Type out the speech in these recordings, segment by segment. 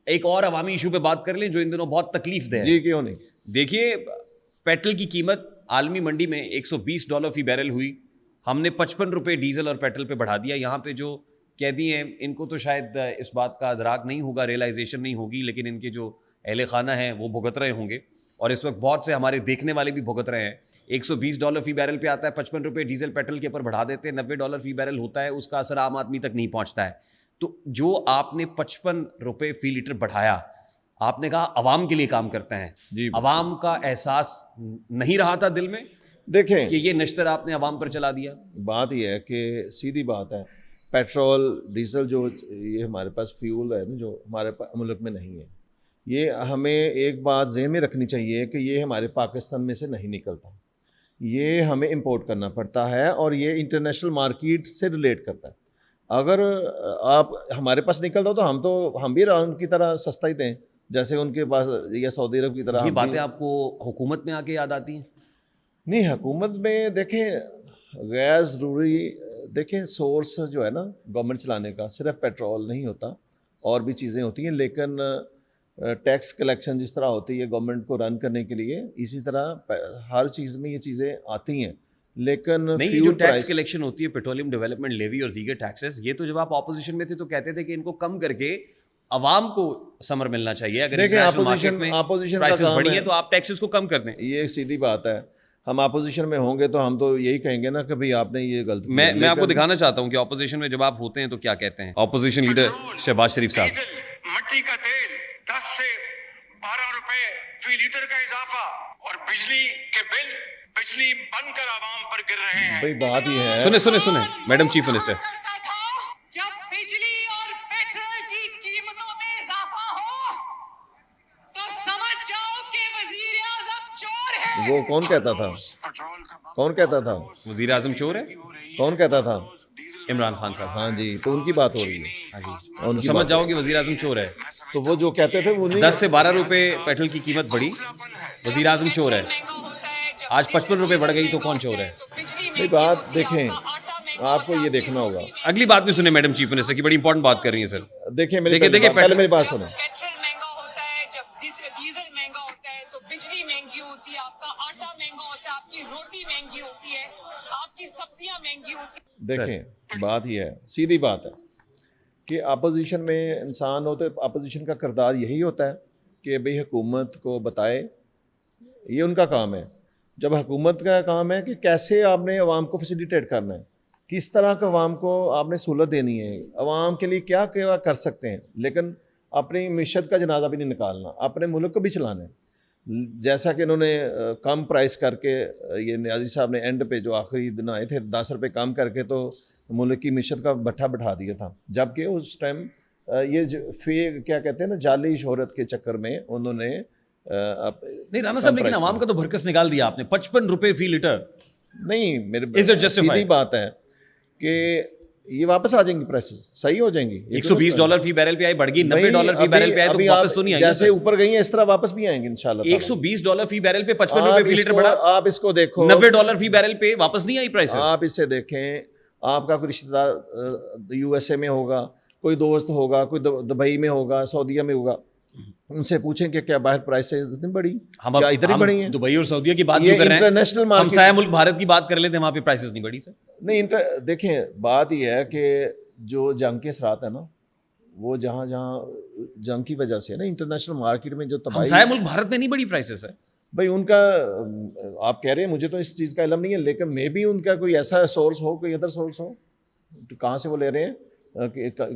एक और अवामी इशू पे बात कर लें जो इन दिनों बहुत तकलीफ दे जी, क्यों नहीं। देखिए, पेट्रोल की कीमत आलमी मंडी में $120 फी बैरल हुई। हमने 55 रुपये डीजल और पेट्रोल पे बढ़ा दिया। यहाँ पे जो कैदी हैं इनको तो शायद इस बात का अदराक नहीं होगा, रियलाइजेशन नहीं होगी, लेकिन इनके जो अहले खाना हैं वो भुगत रहे होंगे। और इस वक्त बहुत से हमारे देखने वाले भी भुगत रहे हैं। $120 फी बैरल पे आता है, 55 रुपये डीजल पेट्रोल के ऊपर बढ़ा देते हैं, $90 फी बैरल होता है, उसका असर आम आदमी तक नहीं पहुंचता है। तो जो आपने 55 रुपये फी लीटर बढ़ाया, आपने कहा अवाम के लिए काम करते हैं जी, अवाम का एहसास नहीं रहा था दिल में देखें कि ये नश्तर आपने अवाम पर चला दिया? बात यह है कि सीधी बात है, पेट्रोल डीजल जो ये हमारे पास फ्यूल है ना, जो हमारे मुल्क में नहीं है, ये हमें एक बात ज़हन में रखनी चाहिए कि ये हमारे पाकिस्तान में से नहीं निकलता, ये हमें इंपोर्ट करना पड़ता है और ये इंटरनेशनल मार्केट से रिलेट करता है। अगर आप हमारे पास निकलता तो हम भी ईरान की तरह सस्ता ही दें, जैसे उनके पास या सऊदी अरब की तरह। ये बातें आपको हुकूमत में आके याद आती हैं? नहीं, हुकूमत में देखें गैर ज़रूरी, देखें सोर्स जो है ना गवर्नमेंट चलाने का सिर्फ पेट्रोल नहीं होता, और भी चीज़ें होती हैं, लेकिन टैक्स कलेक्शन जिस तरह होती है गवर्नमेंट को रन करने के लिए, इसी तरह हर चीज़ में ये चीज़ें आती हैं। लेकिन नहीं, ये जो टैक्स कलेक्शन होती है, पेट्रोलियम डेवलपमेंट लेवी और दीगर टैक्सेस, ये तो जब आप ऑपोजिशन में थे तो कहते थे कि इनको कम करके अवाम को समर मिलना चाहिए। अगर देखिए ऑपोजिशन प्राइसेस बढ़ी है तो आप टैक्सेस को कम कर दें। ये सीधी बात है, हम अपोजिशन में होंगे तो हम तो यही कहेंगे ना कि भाई आपने ये गलत किया। मैं आपको दिखाना चाहता हूं कि ऑपोजिशन में जब आप होते हैं तो क्या कहते हैं ऑपोजिशन लीडर शहबाज शरीफ साहब। मिट्टी का तेल 10 से 12 रुपए फी लीटर का इजाफा, और बिजली के बिजली बनकर आवाम पर गिर रहे हैं। भाई बात ही है, सुने सुने सुने मैडम चीफ मिनिस्टर। जब बिजली और पेट्रोल की कीमतों में इजाफा हो तो समझ जाओ कि वजीर आजम चोर है। वो कौन कहता था? कौन कहता था? वजीर आजम चोर है? कौन कहता था? इमरान खान साहब। हाँ जी, तो उनकी बात हो रही है। हाँ जी, और समझ जाओ कि वजीर आजम चोर है। तो वो जो कहते थे वो नहीं। 10 से 12 रुपए पेट्रोल की कीमत बढ़ी, वजीर आजम चोर है। आज 55 रुपए बढ़ गई तो कौन चोर है? भाई बात देखें, आपको ये देखना होगा। अगली बात भी सुने मैडम चीफ मिनिस्टर की, बड़ी इंपॉर्टेंट बात कर रही है सर। देखिए पहले मेरी बात सुनो। पेट्रोल महंगा होता है, जब डीजल महंगा होता है तो बिजली महंगी होती है, आपका आटा महंगा होता है, आपकी रोटी महंगी होती है, आपकी सब्जियां महंगी होती है। देखें बात ये है, सीधी बात है कि अपोजिशन में इंसान हो तो अपोजिशन का किरदार यही होता है कि भाई हुकूमत को बताए, ये उनका काम है। जब हुकूमत का काम है कि कैसे आपने अवाम को फैसिलिटेट करना है, किस तरह का अवाम को आपने सहूलत देनी है, अवाम के लिए क्या क्या कर सकते हैं, लेकिन अपनी मिशत का जनाजा भी नहीं निकालना, अपने मुल्क को भी चलाना है। जैसा कि इन्होंने कम प्राइस करके, ये न्याजी साहब ने एंड पे जो आखिरी दिन आए थे 10 रुपये कम करके तो मुल्क की मिशत का भट्ठा बैठा दिया था, जबकि उस टाइम ये क्या कहते हैं ना, जाली शोहरत के चक्कर में उन्होंने नहीं राना साहब, लेकिन अवाम का तो भरकस निकाल दिया आपने। 55 रुपए फी लीटर नहीं, मेरे Is it justified? सीधी बात है कि ये वापस आ जाएंगी, प्राइसेस सही हो जाएंगी। $120 फी बैरल पे आई, बढ़ गई $90 फी बैरल पे आई, तो वापस तो नहीं आएंगे। जैसे ऊपर गई है इस तरह वापस भी आएंगे इंशाल्लाह। $120 फी बैरल पे 55 रुपए फी लीटर बढ़ा। आप इसको देखो, $90 फी बैरल पे वापस नहीं आई प्राइसेस। आप इसे देखें, आपका कोई रिश्तेदार यूएसए में होगा, कोई दोस्त होगा, कोई दुबई में होगा, सऊदीया में होगा, उनसे पूछें कि क्या बाहर प्राइसेस इतनी बढ़ी, हम इधर ही बढ़ी हैं। दुबई और सऊदीया की बात क्यों कर रहे हैं? इंटरनेशनल हम मार्केट, साया मुल्क भारत की बात कर लेते हैं, वहां पे प्राइसेस नहीं बढ़ी सर। नहीं देखें बात यह है कि जो जंग के असरात है ना, वो जहाँ जहाँ जंग की वजह से है ना, इंटरनेशनल मार्केट में जो तबाही, हमसाया मुल्क भारत में नहीं बढ़ी प्राइसेस है भाई उनका, आप कह रहे हैं, मुझे तो इस चीज़ का इल्म नहीं है, लेकिन मे भी उनका कोई ऐसा सोर्स हो, कोई अदर सोर्स हो, तो कहाँ से वो ले रहे हैं,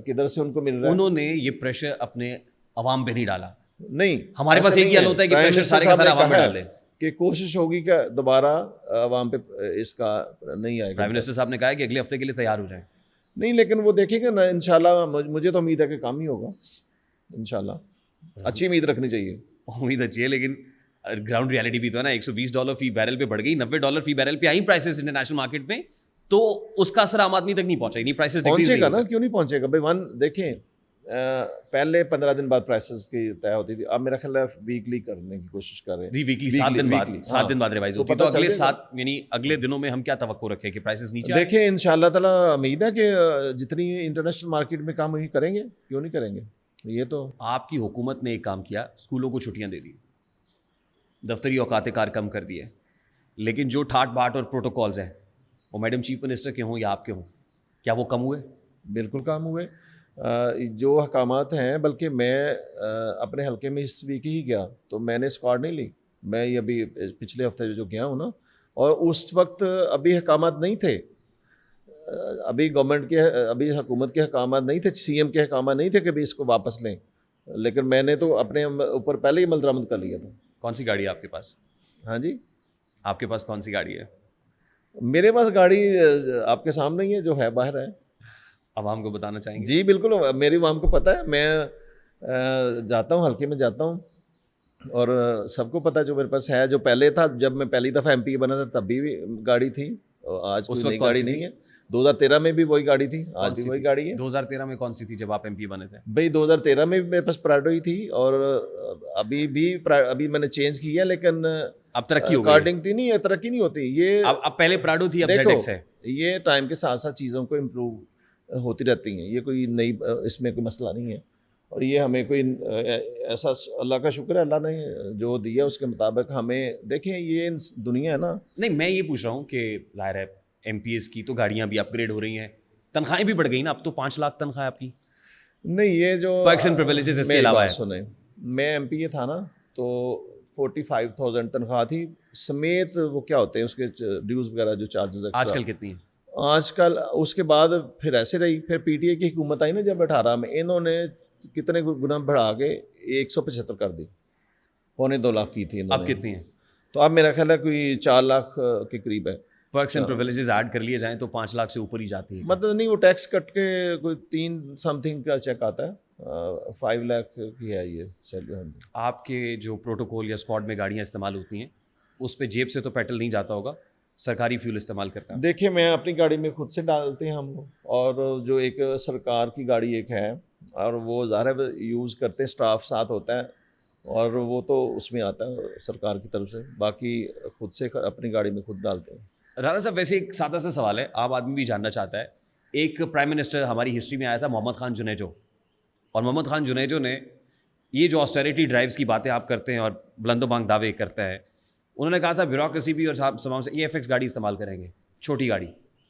किधर से उनको मिल रहा है। उन्होंने ये प्रेशर अपने अवाम पे नहीं डाला। नहीं, हमारे पास एक ही हल होता है कि प्रेशर सारे का सारा अवाम पे डाल दें। कि कोशिश होगी कि दोबारा अवाम पे इसका नहीं आएगा। प्राइम मिनिस्टर साहब ने कहा है कि अगले हफ्ते के लिए तैयार हो जाए। नहीं, लेकिन वो देखेंगे ना इंशाल्लाह, मुझे तो उम्मीद है कि काम ही होगा इंशाल्लाह। अच्छी उम्मीद रखनी चाहिए। उम्मीद अच्छी है, लेकिन ग्राउंड रियलिटी भी तो है ना। $120 फी बैरल पे बढ़ गई, $90 फी बैरल पे आई प्राइसेस इंटरनेशनल मार्केट में, तो उसका असर आम आदमी तक नहीं पहुंचा। नहीं, प्राइसेस पहुंचेगा ना, क्यों नहीं पहुंचेगा भाई। देखें पहले 15 दिन बाद प्राइसेस की तय होती थी, अब मेरा ख्याल है वीकली करने की कोशिश कर रहे हैं। जी, वीकली 7 दिन बाद रिवाइज होती है। तो अगले 7 यानी अगले दिनों में हम क्या तवक्को रखें कि प्राइसेस नीचे आए? देखें इंशाल्लाह ताला उम्मीद है कि जितनी इंटरनेशनल मार्केट में काम वही करेंगे, क्यों नहीं करेंगे। ये तो आपकी हुकूमत ने एक काम किया, स्कूलों को छुट्टियां दे दी, दफ्तरी औकात कार कम कर दिए, लेकिन जो ठाट बाट और प्रोटोकॉल्स हैं वो मैडम चीफ मिनिस्टर के हों या आपके हों, क्या वो कम हुए? बिल्कुल काम हुए। जो हकामात हैं, बल्कि मैं अपने हलके में इस वीक ही गया तो मैंने स्क्वाड नहीं ली। मैं ये अभी पिछले हफ्ते जो गया हूँ ना, और उस वक्त अभी हकामात नहीं थे, अभी गवर्नमेंट के, अभी हुकूमत के हकामात नहीं थे, सीएम के हकामात नहीं थे कि भी इसको वापस लें, लेकिन मैंने तो अपने ऊपर पहले ही अमल दरामद कर लिया था। कौन सी गाड़ी है आपके पास? हाँ जी, आपके पास कौन सी गाड़ी है? मेरे पास गाड़ी आपके सामने ही है, जो है बाहर है। आवाम को बताना चाहेंगे? जी बिल्कुल, मेरी आवाम को पता है। मैं जाता हूँ, हल्के में जाता हूँ, और सबको पता है जो मेरे पास है। जो पहले था, जब मैं पहली दफ़ा एमपी बना था तब भी गाड़ी थी, और आज उस कोई वक्त नई कौन गाड़ी सी नहीं थी? है। 2013 में भी वही गाड़ी थी, आज कौन भी सी वही थी? गाड़ी है। 2013 में कौन सी थी जब आप एमपी बने थे? भाई 2013 में भी मेरे पास प्राडो ही थी, और अभी भी अभी मैंने चेंज की है, लेकिन अब तरक्की हो गई है। अकॉर्डिंग थी, नहीं, तरक्की नहीं होती ये। अब पहले प्राडो थी, अब देखो, ZX है। ये टाइम के साथ साथ चीज़ों को इम्प्रूव होती रहती हैं, ये कोई नई, इसमें कोई मसला नहीं है। और ये हमें कोई ऐसा, अल्लाह का शुक्र है, अल्लाह ने जो दिया उसके मुताबिक हमें, देखें ये दुनिया है ना। नहीं, मैं ये पूछ रहा हूँ कि जाहिर है MPs की तो गाड़ियाँ भी अपग्रेड हो रही हैं, तनख्वाहें भी बढ़ गई ना, अब तो 5 लाख तनख्वाह है आपकी। नहीं, ये जो Perks and privileges इसके मेरी अलावा बात है। सुने, मैं एमपी था ना, तो 45,000 तनख्वाह थी, समेत वो क्या होते हैं उसके ड्यूज़ वगैरह जो चार्जेस। आजकल कितनी है? आजकल उसके बाद फिर ऐसे रही, फिर पीटीए की हुकूमत आई ना जब 18 में, इन्होंने कितने गुना बढ़ा के 175 कर दी, 2.25 लाख की थी इन्होंने। अब कितनी है? तो अब मेरा ख्याल है कोई 4 लाख के करीब है। पर्क्स एंड प्रिविलेजेस ऐड कर लिए जाएं तो 5 लाख से ऊपर ही जाती है। मतलब नहीं, वो टैक्स कट के कोई 3 समथिंग का चेक आता है, 5 लाख की है ये। चलिए, हाँ जी। आपके जो प्रोटोकॉल या स्क्वाड में गाड़ियाँ इस्तेमाल होती हैं, उस पे जेब से तो पेट्रोल नहीं जाता होगा, सरकारी फ्यूल इस्तेमाल करता है। देखिए, मैं अपनी गाड़ी में खुद से डालते हैं हम लोग, और जो एक सरकार की गाड़ी एक है, और वो ज़ाहिर यूज़ करते हैं, स्टाफ साथ होता है, और वो तो उसमें आता है सरकार की तरफ से, बाकी खुद से अपनी गाड़ी में खुद डालते हैं। राणा साहब, वैसे एक सादा सा सवाल है, आम आदमी भी जानना चाहता है। एक प्राइम मिनिस्टर हमारी हिस्ट्री में आया था, मोहम्मद खान जुनेजो, और मोहम्मद खान जुनेजो ने ये जो ऑस्टेरिटी ड्राइव्स की बातें आप करते हैं और बुलंदोबांग दावे करते हैं, उन्होंने कहा था ब्यूरोक्रेसी भी और तमाम से EFX गाड़ी इस्तेमाल करेंगे, छोटी गाड़ी,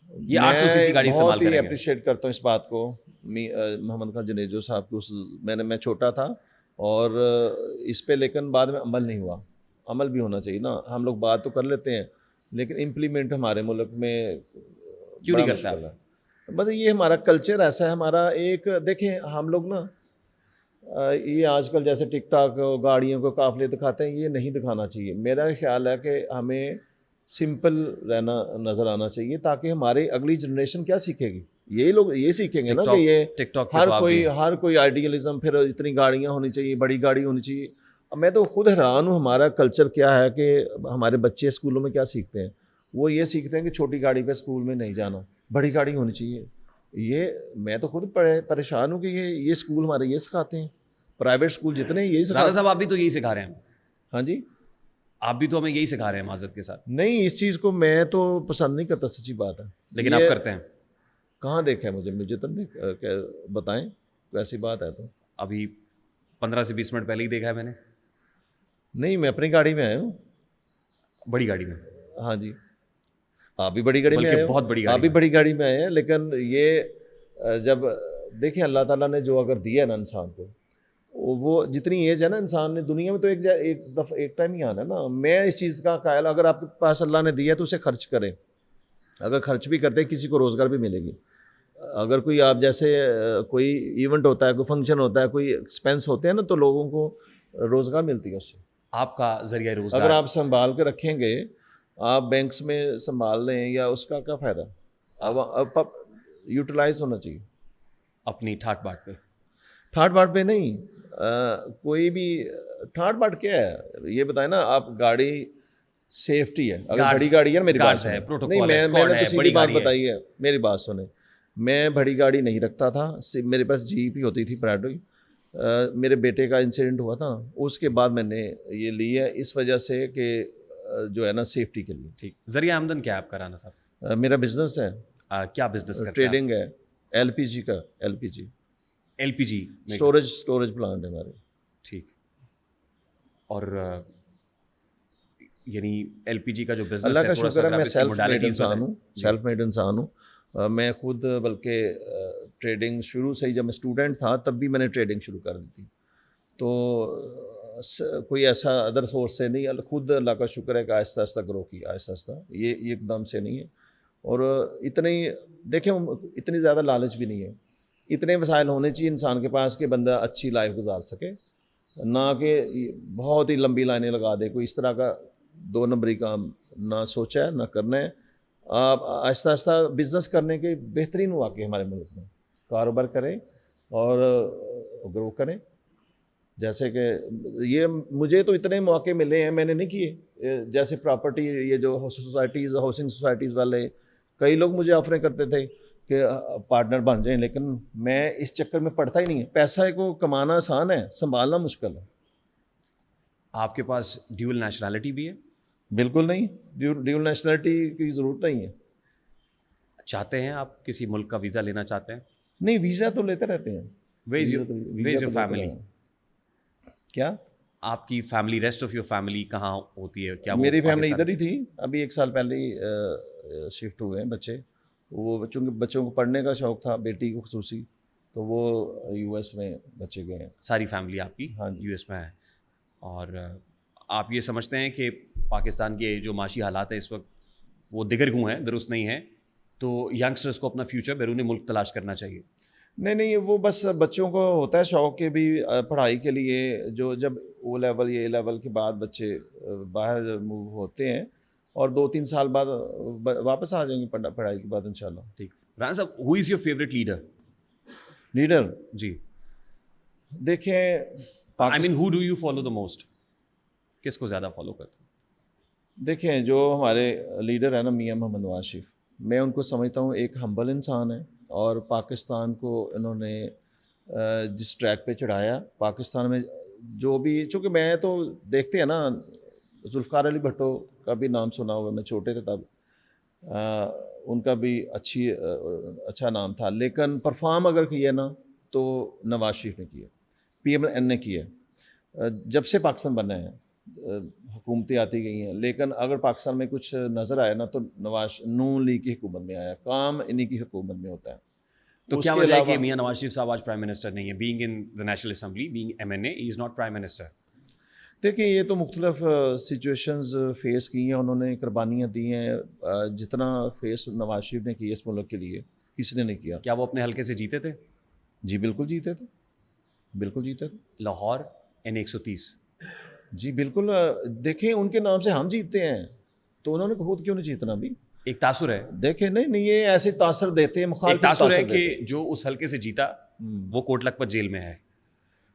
ये 800 सीसी गाड़ी इस्तेमाल बहुत ही करेंगे। अप्रिशिएट करता हूँ इस बात को, मोहम्मद खान जुनेजो साहब को। मैं छोटा था, और इस पे लेकिन बाद में अमल नहीं हुआ। अमल भी होना चाहिए ना, हम लोग बात तो कर लेते हैं, लेकिन इम्प्लीमेंट हमारे मुल्क में क्यों नहीं करता? बस ये हमारा कल्चर ऐसा है हमारा। एक देखें, हम लोग ना ये आजकल जैसे टिकटॉक गाड़ियों को काफिले दिखाते हैं, ये नहीं दिखाना चाहिए। मेरा ख्याल है कि हमें सिंपल रहना नज़र आना चाहिए, ताकि हमारी अगली जनरेशन क्या सीखेगी, यही लोग ये सीखेंगे ना कि ये टिकटॉक हर कोई आइडियलिज्म, फिर इतनी गाड़ियाँ होनी चाहिए, बड़ी गाड़ी होनी चाहिए। अब मैं तो खुद हैरान हूँ, हमारा कल्चर क्या है कि हमारे बच्चे स्कूलों में क्या सीखते हैं, वो ये सीखते हैं कि छोटी गाड़ी पे स्कूल में नहीं जाना, बड़ी गाड़ी होनी चाहिए। ये मैं तो खुद परेशान हूँ कि ये स्कूल हमारे ये सिखाते हैं, प्राइवेट स्कूल जितने यही राणा सिखाते साहब, आप भी तो यही सिखा रहे हैं। हाँ जी, आप भी तो हमें यही सिखा रहे हैं माजरत के साथ। नहीं, इस चीज़ को मैं तो पसंद नहीं करता, सच्ची बात है। लेकिन आप करते हैं। कहाँ देखा है मुझे तो नहीं, क्या बताएं, वैसी बात है तो। अभी 15 से 20 मिनट पहले ही देखा है मैंने, नहीं, मैं अपनी गाड़ी में आया हूँ। बड़ी गाड़ी में। हाँ जी, आप भी बड़ी गाड़ी में बल्कि आए हो, बहुत बड़ी गाड़ी आप भी में। बड़ी गाड़ी में आए हैं, लेकिन ये जब देखें अल्लाह ताला ने जो अगर दिया है ना इंसान को, वो जितनी एज है ना इंसान ने दुनिया में, तो एक टाइम ही आना है ना। मैं इस चीज़ का कायल, अगर आपके पास अल्लाह ने दिया तो उसे खर्च करें। अगर खर्च भी करते हैं, किसी को रोज़गार भी मिलेगी। अगर कोई आप जैसे कोई इवेंट होता है, कोई फंक्शन होता है, कोई एक्सपेंस होते हैं ना, तो लोगों को रोज़गार मिलती है उससे। आपका जरिया रोजगार अगर आप संभाल के रखेंगे, आप बैंक्स में संभाल लें, या उसका क्या फ़ायदा। अब यूटिलाइज होना चाहिए। अपनी ठाट बाट पे। ठाट बाट पे नहीं, कोई भी ठाट बाट क्या है ये बताएं ना। आप गाड़ी सेफ्टी है, अगर Guards- बड़ी गाड़ी है ना, मेरी बात guards है, सुने। protocol नहीं, है, squad मैंने है, तो सीधी बड़ी बात गाड़ी है। बताई है, मेरी बात सुने। मैं बड़ी गाड़ी नहीं रखता था, मेरे पास जीप ही होती थी, प्राडो ही। मेरे बेटे का इंसिडेंट हुआ था, उसके बाद मैंने ये ली है, इस वजह से कि जो है ना, सेफ्टी के लिए। ठीक, जरिया आमदन क्या है आपका राणा साहब? मेरा बिजनेस है, क्या बिजनेस करते हैं ट्रेडिंग है, LPG का, LPG। LPG में? स्टोरेज प्लांट है हमारे। ठीक। और यानी LPG का जो बिजनेस अल्लाह है, का थोड़ा सा शुक्र है अगर मैं आप इसकी modalities बताएं। सेल्फ मेड इंसान हूँ। मैं खुद बल्कि ट्रेडिंग शुरू से ही, जब मैं स्टूडेंट था तब भी मैंने ट्रेडिंग शुरू कर दी थी। तो कोई ऐसा अदर सोर्स से नहीं, खुद अल्लाह का शुक्र है कि आहिस्ता आहिस्ता ग्रो किया, आहिस्ता आहिस्ता, ये एकदम से नहीं है। और इतनी देखें, इतनी ज़्यादा लालच भी नहीं है, इतने वसाइल होने चाहिए इंसान के पास कि बंदा अच्छी लाइफ गुजार सके, ना कि बहुत ही लंबी लाइनें लगा दे। कोई इस तरह का 2 नंबरी काम ना सोचा है ना करना है। आप आहिस्ता आहिस्ता बिज़नेस करने के बेहतरीन मौके हमारे मुल्क में, कारोबार करें और ग्रो करें। जैसे कि ये मुझे तो इतने मौके मिले हैं, मैंने नहीं किए। जैसे प्रॉपर्टी, ये जो सोसाइटीज़, हाउसिंग सोसाइटीज़ वाले, कई लोग मुझे ऑफरें करते थे कि पार्टनर बन जाएं, लेकिन मैं इस चक्कर में पड़ता ही नहीं है। पैसा को कमाना आसान है, संभालना मुश्किल है। आपके पास ड्यूअल नेशनैलिटी भी है? बिल्कुल नहीं, ड्यूल नेशनलिटी की ज़रूरत नहीं है। चाहते हैं आप किसी मुल्क का वीज़ा लेना चाहते हैं? नहीं, वीज़ा तो लेते रहते हैं। Where is your वीज़ा तो family? लेते हैं। क्या? आपकी family, rest of your family कहाँ होती है? क्या वो मेरी फैमिली पाकिस्तान- इधर ही थी। अभी 1 साल पहले ही शिफ्ट हुए हैं बच्चे। वो बच्चों को पढ़ने का शौक़ था, बेटी को खुसूसी, तो वो US में बच्चे गए हैं। सारी फैमिली आपकी हाँ जी। US में है। और आप ये समझते हैं कि पाकिस्तान के जो माशी हालात हैं इस वक्त वो दिगरगू हैं, दुरुस्त नहीं हैं, तो यंगस्टर्स को अपना फ्यूचर बैरून मुल्क तलाश करना चाहिए? नहीं, वो बस बच्चों को होता है शौक़ के भी पढ़ाई के लिए, जो जब O लेवल या A लेवल के बाद बच्चे बाहर मूव होते हैं और 2-3 साल बाद वापस आ जाएंगे पढ़ाई के बाद इंशाल्लाह। ठीक। राना साहब, who is your favourite leader? Leader जी, देखें, I mean who do you follow the most? किसको ज़्यादा फॉलो करते हैं? देखें, जो हमारे लीडर है ना, मियां मोहम्मद नवाज शरीफ, मैं उनको समझता हूँ एक हम्बल इंसान है। और पाकिस्तान को इन्होंने जिस ट्रैक पे चढ़ाया, पाकिस्तान में जो भी, चूँकि मैं तो देखते हैं ना, जुल्फ़िकार अली भुट्टो का भी नाम सुना हुआ, मैं छोटे थे तब, उनका भी अच्छा नाम था, लेकिन परफॉर्म अगर किया ना तो नवाज शरीफ ने किया, PMN ने किया। जब से पाकिस्तान बना है हुकूमतें आती गई हैं, लेकिन अगर पाकिस्तान में कुछ नज़र आया ना तो नून लीग की हुकूमत में आया, काम इन्हीं की हुकूमत में होता है। तो क्या उसके वजह है अलावा- कि मियां नवाज शरीफ साहब आज प्राइम मिनिस्टर नहीं है? Being in the national assembly, being MNA, he is not prime minister. देखिए, ये तो मुख्तलिफ सिचुएशंस फेस की हैं उन्होंने, कुर्बानियाँ दी हैं। जितना फेस नवाज शरीफ ने किया इस मुल्क के लिए, किसी ने नहीं किया। क्या वो अपने हल्के से जीते थे? जी बिल्कुल जीते थे, बिल्कुल जीते थे। लाहौर N130। जी बिल्कुल। देखें, उनके नाम से हम जीतते हैं, तो उन्होंने खुद क्यों नहीं जीतना भी? एक तासुर है, देखें, नहीं, ये ऐसे तासर देते हैं, एक मुखालिफ तासुर है तासर देते हैं। कि जो उस हल्के से जीता वो कोट लखपत जेल में है,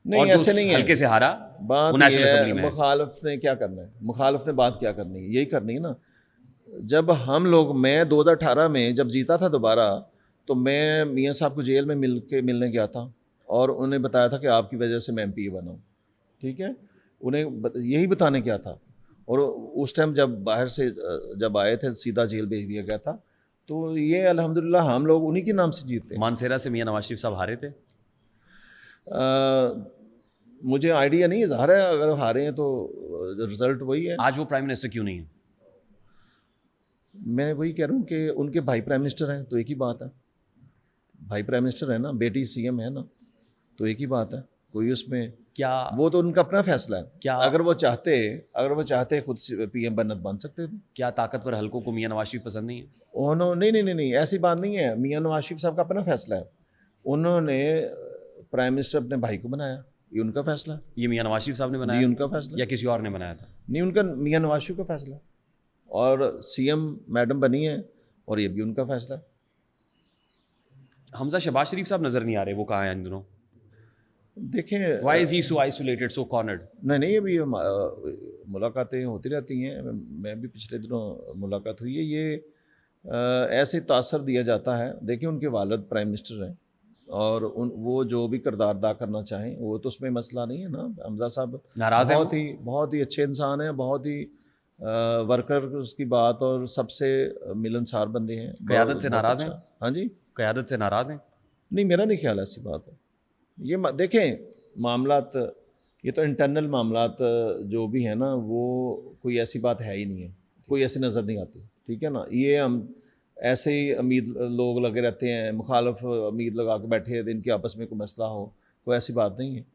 नहीं, और जो ऐसे उस नहीं है। हल्के से हारा बात वो ये नेशनल असेंबली है, में है। मुखालिफ ने क्या करना है? मुखालिफ ने बात क्या करनी है? यही करनी है ना। जब हम लोग, मैं 2018 में जब जीता था दोबारा, तो मैं मियाँ साहब को जेल में मिलने गया था और उन्हें बताया था कि आपकी वजह से मैं MP बना हूँ। ठीक है, उन्हें यही बताने क्या था। और उस टाइम जब बाहर से जब आए थे, सीधा जेल भेज दिया गया था। तो ये अल्हम्दुलिल्लाह हम लोग उन्हीं के नाम से जीतते। मानसेरा से मियां नवाज शरीफ साहब हारे थे? मुझे आइडिया नहीं है, ज़ाहिर है अगर हारे हैं तो रिज़ल्ट वही है। आज वो प्राइम मिनिस्टर क्यों नहीं है? मैं वही कह रहा हूँ कि उनके भाई प्राइम मिनिस्टर हैं, तो एक ही बात है। भाई प्राइम मिनिस्टर है ना, बेटी CM है ना, तो एक ही बात है। कोई उसमें, क्या वो तो उनका अपना फैसला है। क्या- अगर वो चाहते खुद PM बन सकते थे। क्या ताकतवर हल्कों को मियां नवाज शरीफ पसंद नहीं है? नहीं, ऐसी बात नहीं है। मियां नवाज शरीफ साहब का अपना फैसला है। उन्होंने प्राइम मिनिस्टर अपने भाई को बनाया, ये उनका फैसला है। ये मियां नवाज शरीफ साहब ने जी, बनाया उनका फैसला। या किसी और ने बनाया था? नहीं, उनका, मियां नवाज शरीफ का फैसला है। और CM मैडम बनी है और ये भी उनका फैसला है। हमजा शहबाज शरीफ साहब नजर नहीं आ रहे, वो कहाँ हैं इन दिनों? देखें, why is he so isolated, so cornered? नहीं, अभी मुलाकातें होती रहती हैं। मैं भी पिछले दिनों मुलाकात हुई है। ये ऐसे तासर दिया जाता है। देखिए, उनके वालिद प्राइम मिनिस्टर हैं और वो जो भी किरदार अदा करना चाहें, वो तो उसमें मसला नहीं है ना। हमजा साहब नाराज़ हैं वो? बहुत ही अच्छे इंसान हैं, बहुत ही वर्कर उसकी बात, और सबसे मिलनसार बंदे हैं। क़यादत से बहुत नाराज़ अच्छा। हैं? हाँ जी, क़यादत से नाराज़ हैं? नहीं, मेरा नहीं ख्याल है ऐसी बात है। ये देखें मामलात, ये तो इंटरनल मामलात जो भी है ना, वो कोई ऐसी बात है ही नहीं है, कोई ऐसी नज़र नहीं आती, ठीक है ना। ये हम ऐसे ही उम्मीद लोग लगे रहते हैं, मुखालफ उम्मीद लगा के बैठे हैं, इनके आपस में कोई मसला हो, कोई ऐसी बात नहीं है।